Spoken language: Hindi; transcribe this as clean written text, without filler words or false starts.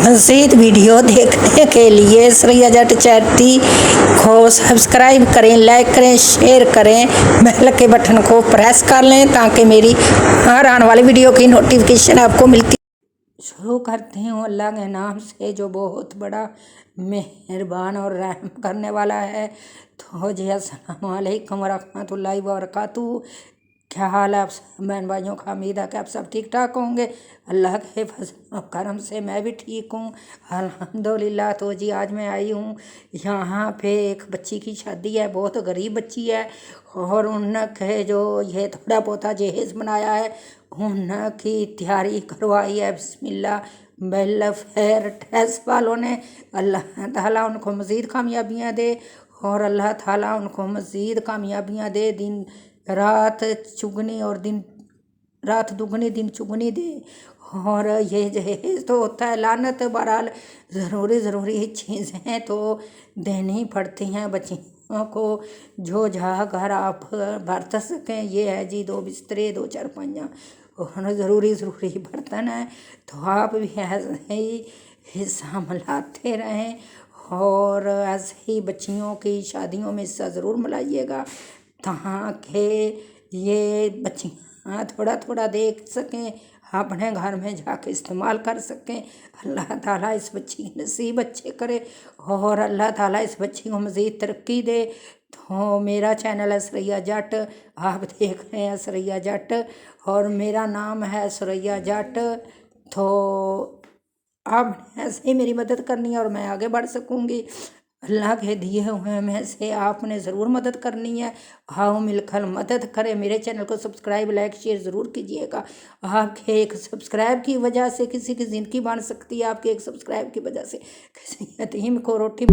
मज़ीद वीडियो देखने के लिए सरैया जट चैटी को सब्सक्राइब करें, लाइक करें, शेयर करें, बेल के बटन को प्रेस कर लें ताकि मेरी हर आने वाली वीडियो की नोटिफिकेशन आपको मिलती। शुरू करते हैं अल्लाह के नाम से जो बहुत बड़ा मेहरबान और रहम करने वाला है। तो जी अस्सलाम वालेकुम वरहमतुल्लाहि वबरकातुहू। क्या हाल है आप सब बहन भाइयों का? उम्मीद है कि आप सब ठीक ठाक होंगे। अल्लाह के फजल और करम से मैं भी ठीक हूँ अल्हम्दुलिल्लाह। तो जी आज मैं आई हूँ यहाँ पे एक बच्ची की शादी है, बहुत गरीब बच्ची है और उनके जो ये थोड़ा बहुत जहेज़ बनाया है उनकी तैयारी करवाई है बिस्मिल्लाह वेलफेयर ट्रस्ट वालों ने। अल्लाह ताला उनको मज़ीद कामयाबियाँ दे और अल्लाह ताला उनको मज़ीद कामयाबियाँ दे, दिन रात चुगनी और दिन रात दुगनी दिन चुगनी दे। और ये जहेज़ तो होता है लानत, बहरहाल ज़रूरी चीज़ें तो देनी पड़ती हैं बच्चियों को जो जहाँ घर आप बरत सकें। ये है जी 2 बिस्तरे, 2 चारपाइयाँ और ज़रूरी बर्तन है। तो आप भी ऐसे ही हिस्सा मिलाते रहें और ऐसे ही बच्चियों की शादियों में हिस्सा ज़रूर मिलाइएगा ताकि ये बच्चियाँ थोड़ा थोड़ा देख सकें, अपने घर में जाके इस्तेमाल कर सकें। अल्लाह ताला इस बच्ची की नसीब अच्छे करे और अल्लाह ताला इस बच्ची को मज़ीद तरक्की दे। तो मेरा चैनल है सरैया जट, आप देख रहे हैं सरैया जट और मेरा नाम है सरैया जट। तो आप ऐसे ही मेरी मदद करनी है और मैं आगे बढ़ सकूँगी। अल्लाह के दिए हुए में से आपने ज़रूर मदद करनी है। आओ मिलकर मदद करें। मेरे चैनल को सब्सक्राइब, लाइक, शेयर ज़रूर कीजिएगा। आपके एक सब्सक्राइब की वजह से किसी की ज़िंदगी बन सकती है, आपके एक सब्सक्राइब की वजह से किसी यतीम को रोटी